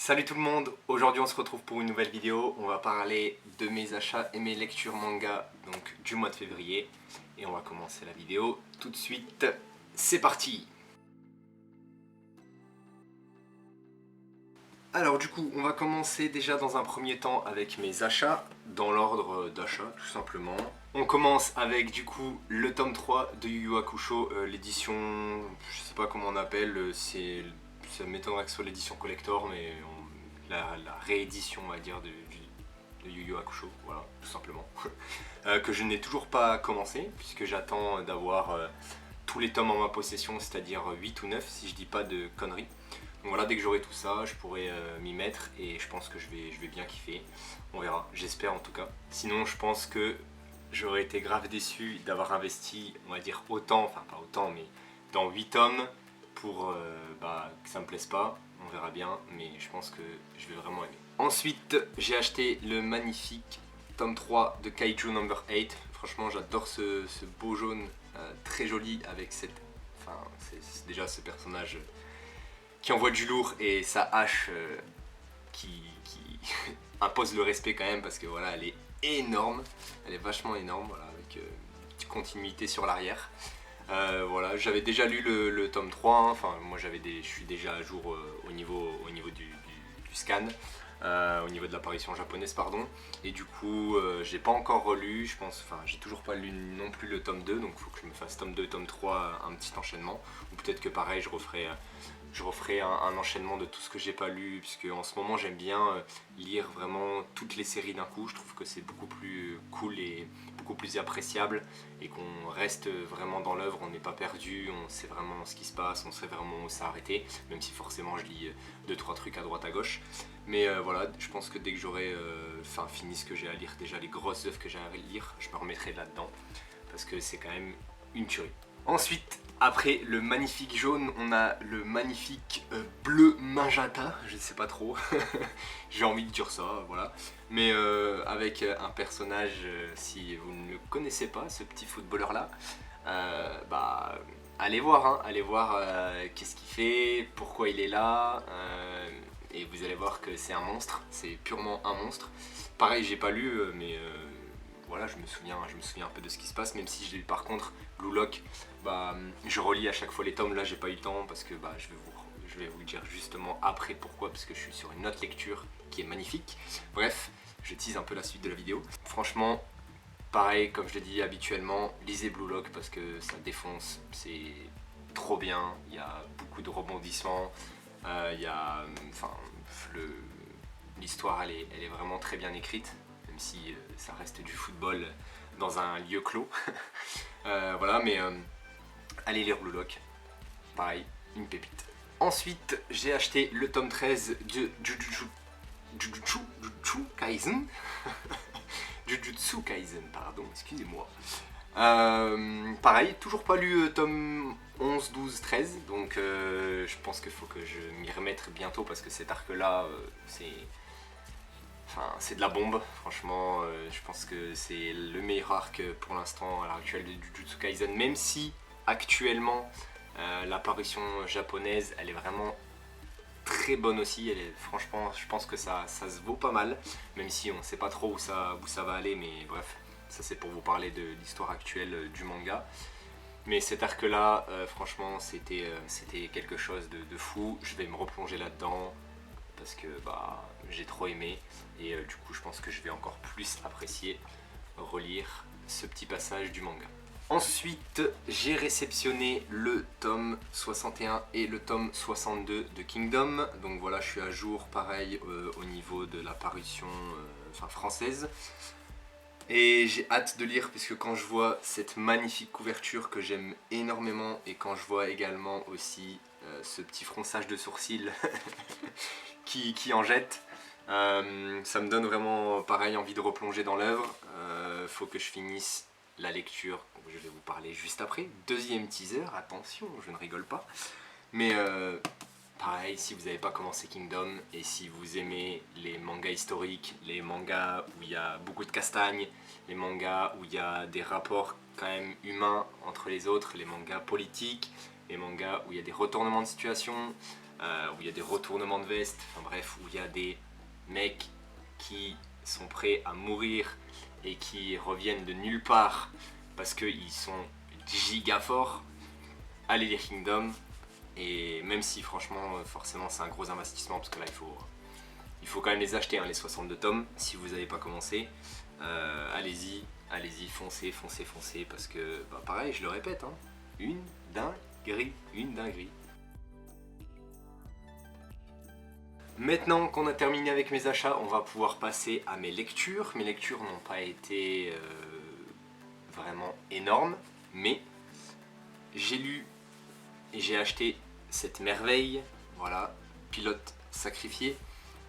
Salut tout le monde, aujourd'hui on se retrouve pour une nouvelle vidéo. On va parler de mes achats et mes lectures manga donc du mois de février. Et on va commencer la vidéo tout de suite. C'est parti! Alors du coup, on va commencer déjà dans un premier temps avec mes achats, dans l'ordre d'achat tout simplement. On commence avec du coup le tome 3 de Yu Yu Hakusho, l'édition, je sais pas comment on appelle, ça m'étonnerait que ce soit l'édition collector, mais la réédition on va dire de Yu Yu Hakusho, voilà, tout simplement. Que je n'ai toujours pas commencé, puisque j'attends d'avoir tous les tomes en ma possession, c'est-à-dire 8 ou 9 si je dis pas de conneries. Donc voilà, dès que j'aurai tout ça, je pourrai m'y mettre et je pense que je vais bien kiffer. On verra, j'espère en tout cas. Sinon, je pense que j'aurais été grave déçu d'avoir investi, on va dire autant, enfin pas autant, mais dans 8 tomes pour que ça me plaise pas. On verra bien, mais je pense que je vais vraiment aimer. Ensuite, j'ai acheté le magnifique tome 3 de Kaiju Number 8. Franchement, j'adore ce beau jaune très joli avec cette... Enfin, c'est déjà ce personnage qui envoie du lourd et sa hache qui impose le respect quand même parce que voilà, elle est énorme, elle est vachement énorme, voilà, avec une continuité sur l'arrière. Voilà, j'avais déjà lu le tome 3, hein. Enfin moi je suis déjà à jour au niveau du scan, au niveau de l'apparition japonaise pardon, et du coup j'ai pas encore relu, je pense, enfin j'ai toujours pas lu non plus le tome 2, donc il faut que je me fasse tome 2, tome 3, un petit enchaînement, ou peut-être que pareil je referai un enchaînement de tout ce que j'ai pas lu, puisque en ce moment j'aime bien lire vraiment toutes les séries d'un coup. Je trouve que c'est beaucoup plus cool et beaucoup plus appréciable et qu'on reste vraiment dans l'œuvre, on n'est pas perdu, on sait vraiment ce qui se passe, on sait vraiment où s'arrêter, même si forcément je lis 2-3 trucs à droite à gauche. Mais voilà, je pense que dès que j'aurai fini ce que j'ai à lire, déjà les grosses œuvres que j'ai à lire, je me remettrai là-dedans, parce que c'est quand même une tuerie. Ensuite, après le magnifique jaune, on a le magnifique bleu magenta, je ne sais pas trop, j'ai envie de dire ça, voilà. Mais avec un personnage, si vous ne le connaissez pas, ce petit footballeur là, allez voir, hein, allez voir qu'est-ce qu'il fait, pourquoi il est là, et vous allez voir que c'est un monstre, c'est purement un monstre. Pareil, j'ai pas lu, mais voilà, je me souviens un peu de ce qui se passe, même si j'ai par contre Blue Lock, je relis à chaque fois les tomes. Là j'ai pas eu le temps parce que je vais vous dire justement après pourquoi, parce que je suis sur une autre lecture qui est magnifique. Bref, je tease un peu la suite de la vidéo. Franchement, pareil, comme je le dis habituellement, lisez Blue Lock parce que ça défonce, c'est trop bien, il y a beaucoup de rebondissements, il y a, enfin, l'histoire elle est vraiment très bien écrite, même si ça reste du football dans un lieu clos. Voilà, mais allez lire Blue Lock, pareil, une pépite. Ensuite, j'ai acheté le tome 13 de Jujutsu Kaisen. Jujutsu Kaisen, pardon, excusez-moi. Pareil, toujours pas lu tome 11, 12, 13, donc je pense qu'il faut que je m'y remette bientôt parce que cet arc-là, c'est de la bombe, franchement. Je pense que c'est le meilleur arc pour l'instant à l'heure actuelle de Jujutsu Kaisen, même si actuellement l'apparition japonaise elle est vraiment très bonne aussi. Franchement, je pense que ça se vaut pas mal, même si on sait pas trop où ça va aller, mais bref, ça c'est pour vous parler de l'histoire actuelle du manga. Mais cet arc là, franchement, c'était quelque chose de fou. Je vais me replonger là-dedans parce que j'ai trop aimé et du coup je pense que je vais encore plus apprécier relire ce petit passage du manga. Ensuite, j'ai réceptionné le tome 61 et le tome 62 de Kingdom. Donc voilà, je suis à jour pareil au niveau de la parution française. Et j'ai hâte de lire puisque quand je vois cette magnifique couverture que j'aime énormément et quand je vois également aussi ce petit fronçage de sourcils qui en jette, ça me donne vraiment pareil envie de replonger dans l'œuvre. Faut que je finisse la lecture, je vais vous parler juste après. Deuxième teaser, attention, je ne rigole pas. Mais pareil, si vous n'avez pas commencé Kingdom et si vous aimez les mangas historiques, les mangas où il y a beaucoup de castagnes, les mangas où il y a des rapports quand même humains entre les autres, les mangas politiques, les mangas où il y a des retournements de situation, où il y a des retournements de veste, enfin bref, où il y a des mecs qui sont prêts à mourir et qui reviennent de nulle part parce qu'ils sont giga forts. Allez lire Kingdom, et même si franchement forcément c'est un gros investissement parce que là il faut quand même les acheter, hein, les 62 tomes si vous n'avez pas commencé. Allez-y, foncez, parce que bah, pareil, je le répète, hein, une dinguerie. Maintenant qu'on a terminé avec mes achats, on va pouvoir passer à mes lectures. Mes lectures n'ont pas été vraiment énormes, mais j'ai lu et j'ai acheté cette merveille, voilà, Pilote sacrifié,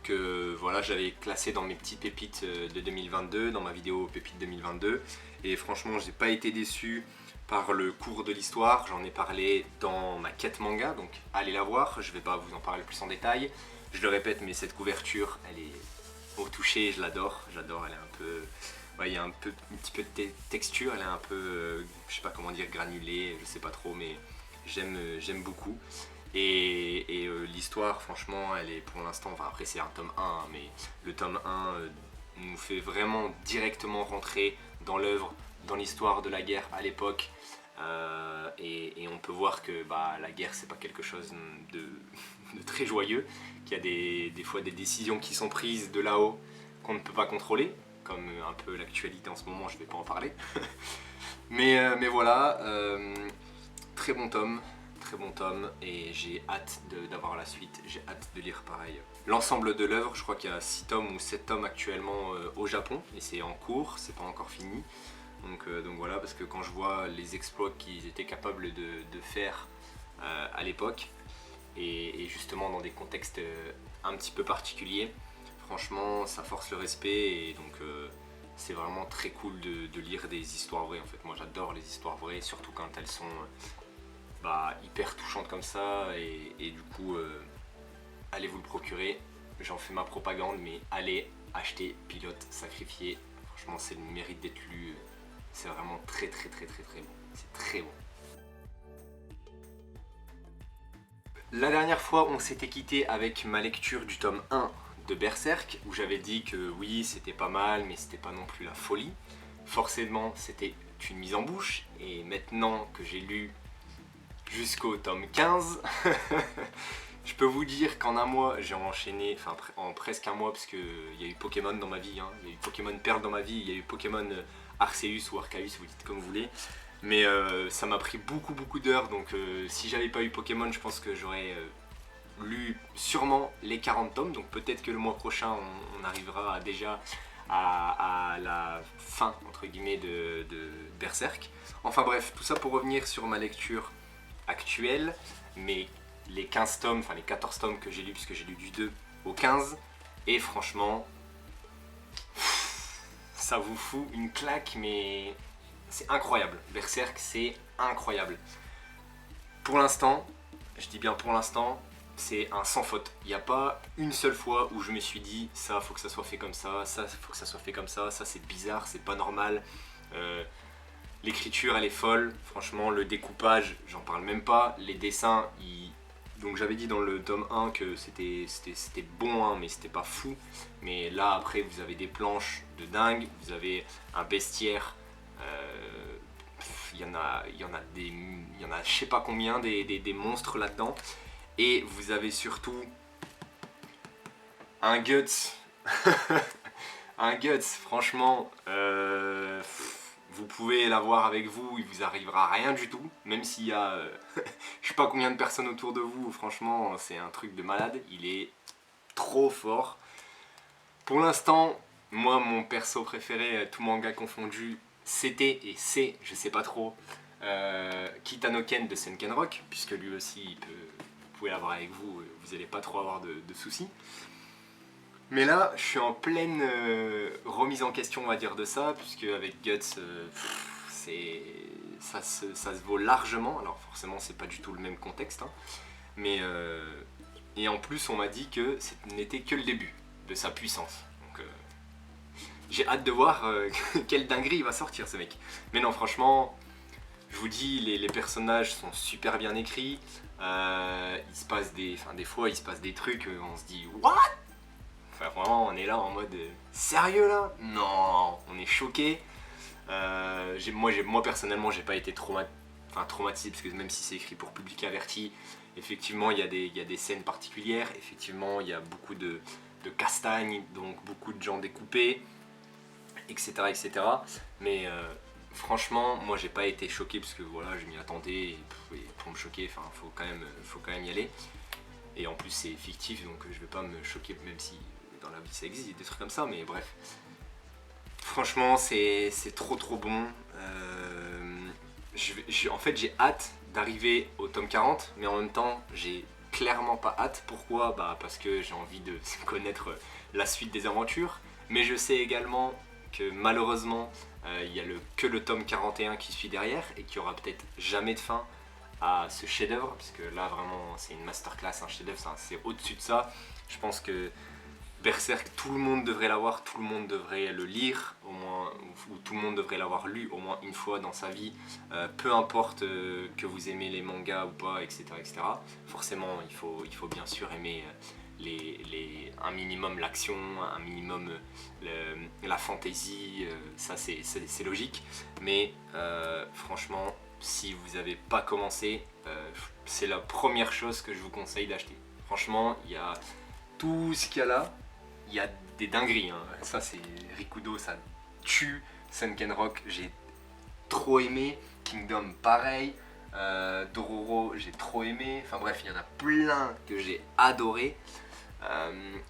que voilà, j'avais classé dans mes petites pépites de 2022, dans ma vidéo pépite 2022, et franchement j'ai pas été déçu par le cours de l'histoire. J'en ai parlé dans ma quête manga, donc allez la voir, je vais pas vous en parler plus en détail. Je le répète, mais cette couverture, elle est au toucher, je l'adore, elle est un peu... Ouais, il y a un petit peu de texture, elle est un peu, je sais pas comment dire, granulée, je sais pas trop, mais j'aime beaucoup. Et l'histoire, franchement, elle est pour l'instant, enfin après c'est un tome 1, hein, mais le tome 1 nous fait vraiment directement rentrer dans l'œuvre, dans l'histoire de la guerre à l'époque. Et on peut voir que bah, la guerre c'est pas quelque chose de très joyeux, qu'il y a des fois des décisions qui sont prises de là-haut qu'on ne peut pas contrôler, comme un peu l'actualité en ce moment, je vais pas en parler. mais voilà, très bon tome, et j'ai hâte d'avoir la suite, j'ai hâte de lire pareil l'ensemble de l'œuvre. Je crois qu'il y a 6 tomes ou 7 tomes actuellement au Japon, et c'est en cours, c'est pas encore fini. Donc voilà, parce que quand je vois les exploits qu'ils étaient capables de faire à l'époque, et justement dans des contextes un petit peu particuliers, franchement ça force le respect, et donc c'est vraiment très cool de lire des histoires vraies en fait. Moi j'adore les histoires vraies, surtout quand elles sont hyper touchantes comme ça, et du coup allez vous le procurer, j'en fais ma propagande, mais allez acheter Pilote sacrifié, franchement c'est le mérite d'être lu. C'est vraiment très bon, c'est très bon. La dernière fois on s'était quitté avec ma lecture du tome 1 de Berserk, où j'avais dit que oui c'était pas mal mais c'était pas non plus la folie. Forcément c'était une mise en bouche, et maintenant que j'ai lu jusqu'au tome 15, je peux vous dire qu'en un mois j'ai enchaîné, enfin en presque un mois, parce qu'il y a eu Pokémon dans ma vie, hein. Il y a eu Pokémon Perle dans ma vie, il y a eu Pokémon Arceus ou Arceus, vous dites comme vous voulez, mais ça m'a pris beaucoup d'heures, donc si j'avais pas eu Pokémon, je pense que j'aurais lu sûrement les 40 tomes, donc peut-être que le mois prochain on arrivera déjà à la fin entre guillemets de Berserk. Enfin bref, tout ça pour revenir sur ma lecture actuelle, mais les 15 tomes, enfin les 14 tomes que j'ai lus, puisque j'ai lu du 2 au 15, et franchement ça vous fout une claque, mais c'est incroyable. Berserk, c'est incroyable. Pour l'instant, je dis bien pour l'instant, c'est un sans faute. Il n'y a pas une seule fois où je me suis dit ça faut que ça soit fait comme ça, ça faut que ça soit fait comme ça c'est bizarre, c'est pas normal. L'écriture elle est folle, franchement le découpage, j'en parle même pas, les dessins, donc j'avais dit dans le tome 1 que c'était bon, hein, mais c'était pas fou. Mais là après vous avez des planches de dingue, vous avez un bestiaire, il y en a je sais pas combien des monstres là-dedans. Et vous avez surtout un guts, un guts, franchement, vous pouvez l'avoir avec vous, il vous arrivera rien du tout, même s'il y a je sais pas combien de personnes autour de vous, franchement c'est un truc de malade, il est trop fort. Pour l'instant, moi mon perso préféré, tout manga confondu, c'était et c'est, je sais pas trop, Kitano Ken de Senken Rock, puisque lui aussi vous pouvez l'avoir avec vous, vous n'allez pas trop avoir de soucis. Mais là, je suis en pleine remise en question, on va dire, de ça, puisque avec Guts, ça se vaut largement. Alors forcément, c'est pas du tout le même contexte, hein, mais et en plus, on m'a dit que ce n'était que le début de sa puissance. Donc, j'ai hâte de voir quelle dinguerie il va sortir, ce mec. Mais non, franchement, Je vous dis, les personnages sont super bien écrits. Il se passe des fois, il se passe des trucs, on se dit what? Enfin, vraiment, on est là en mode sérieux là? Non, on est choqué. Moi personnellement, j'ai pas été traumatisé parce que même si c'est écrit pour public averti, effectivement, il y a des scènes particulières. Effectivement, il y a beaucoup de castagnes, donc beaucoup de gens découpés, etc., etc. Mais franchement, moi j'ai pas été choqué parce que voilà, je m'y attendais et pour me choquer, enfin faut quand même y aller. Et en plus c'est fictif donc je vais pas me choquer même si dans la vie ça existe des trucs comme ça, mais bref. Franchement c'est trop bon. En fait j'ai hâte d'arriver au tome 40 mais en même temps j'ai clairement pas hâte. Pourquoi? Bah parce que j'ai envie de connaître la suite des aventures, mais je sais également que malheureusement il y a que le tome 41 qui suit derrière et qu'il y aura peut-être jamais de fin à ce chef-d'œuvre, parce que là vraiment c'est une masterclass, un chef-d'œuvre, c'est au-dessus de ça. Je pense que Berserk, tout le monde devrait l'avoir, tout le monde devrait le lire au moins, ou tout le monde devrait l'avoir lu au moins une fois dans sa vie, peu importe que vous aimez les mangas ou pas, etc. etc. Forcément, il faut bien sûr aimer un minimum l'action, un minimum la fantasy, ça c'est logique, mais franchement, si vous n'avez pas commencé, c'est la première chose que je vous conseille d'acheter. Franchement, il y a tout ce qu'il y a là, il y a des dingueries, hein. Ça c'est Rikudo, ça tue. Sunken Rock, j'ai trop aimé. Kingdom, pareil. Dororo, j'ai trop aimé. Enfin bref, il y en a plein que j'ai adoré.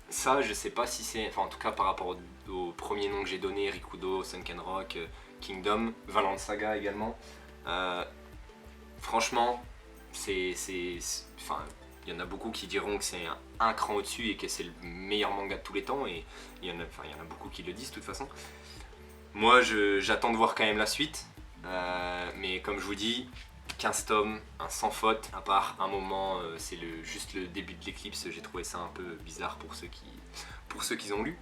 Ça, je sais pas si c'est. Enfin, en tout cas, par rapport aux premiers noms que j'ai donnés, Rikudo, Sunken Rock, Kingdom, Vinland Saga également. Franchement, enfin, il y en a beaucoup qui diront que c'est un cran au-dessus et que c'est le meilleur manga de tous les temps, et il y en a beaucoup qui le disent de toute façon. Moi, j'attends de voir quand même la suite, mais comme je vous dis, 15 tomes, un sans faute, à part un moment, c'est juste le début de l'éclipse, j'ai trouvé ça un peu bizarre pour ceux qui ont lu.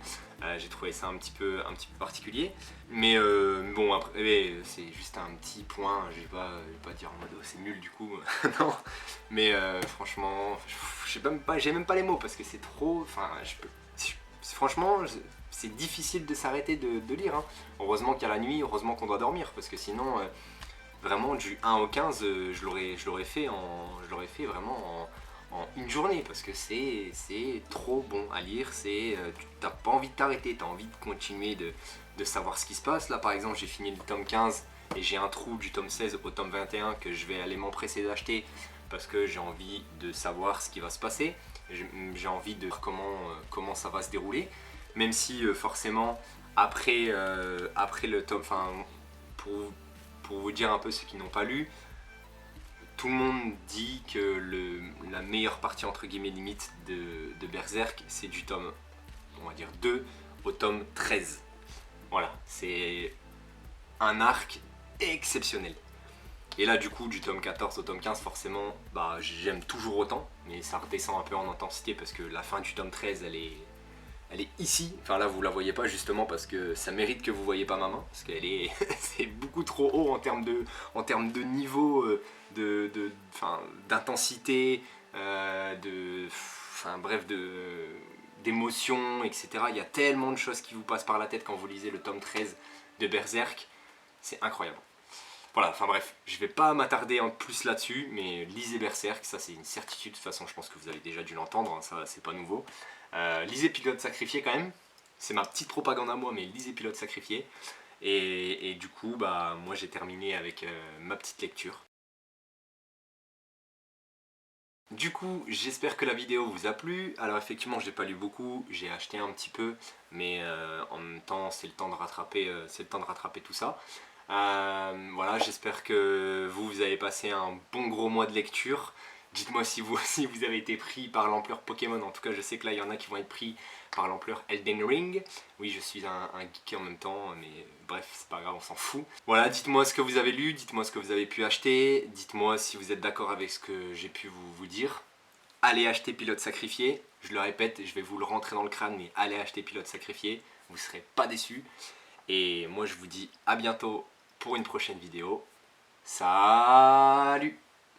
J'ai trouvé ça un petit peu particulier, mais bon après c'est juste un petit point, je vais pas dire en mode oh, c'est nul du coup, non, mais franchement, j'ai même pas les mots parce que c'est trop, enfin franchement c'est difficile de s'arrêter de lire, hein. Heureusement qu'il y a la nuit, heureusement qu'on doit dormir parce que sinon vraiment du 1 au 15 je l'aurais fait vraiment en une journée parce que c'est trop bon à lire, tu n'as pas envie de t'arrêter, tu as envie de continuer de savoir ce qui se passe. Là par exemple j'ai fini le tome 15 et j'ai un trou du tome 16 au tome 21 que je vais aller m'empresser d'acheter parce que j'ai envie de savoir ce qui va se passer, j'ai envie de voir comment ça va se dérouler, même si forcément après le tome, enfin pour vous dire un peu ceux qui n'ont pas lu, tout le monde dit que la meilleure partie entre guillemets limite de Berserk, c'est du tome, on va dire 2 au tome 13. Voilà, c'est un arc exceptionnel. Et là du coup du tome 14 au tome 15 forcément bah, j'aime toujours autant, mais ça redescend un peu en intensité parce que la fin du tome 13 elle est ici, enfin là vous la voyez pas justement parce que ça mérite que vous voyez pas ma main, parce qu'elle est c'est beaucoup trop haut en termes de niveau, d'intensité, bref d'émotion, etc. Il y a tellement de choses qui vous passent par la tête quand vous lisez le tome 13 de Berserk, c'est incroyable. Voilà, enfin bref, je vais pas m'attarder en plus là-dessus, mais lisez Berserk, ça c'est une certitude, de toute façon je pense que vous avez déjà dû l'entendre, hein, ça c'est pas nouveau. Lisez Pilote Sacrifié quand même, c'est ma petite propagande à moi, mais lisez Pilote Sacrifié. Et du coup, bah, moi j'ai terminé avec ma petite lecture. Du coup, j'espère que la vidéo vous a plu. Alors effectivement, j'ai pas lu beaucoup, j'ai acheté un petit peu, mais en même temps, c'est le temps de rattraper tout ça. Voilà, j'espère que vous avez passé un bon gros mois de lecture. Dites-moi si vous aussi vous avez été pris par l'ampleur Pokémon. En tout cas, je sais que là, il y en a qui vont être pris par l'ampleur Elden Ring. Oui, je suis un geek en même temps, mais bref, c'est pas grave, on s'en fout. Voilà, dites-moi ce que vous avez lu, dites-moi ce que vous avez pu acheter, dites-moi si vous êtes d'accord avec ce que j'ai pu vous dire. Allez acheter Pilote Sacrifié, je le répète, je vais vous le rentrer dans le crâne, mais allez acheter Pilote Sacrifié, vous serez pas déçus. Et moi, je vous dis à bientôt pour une prochaine vidéo. Salut!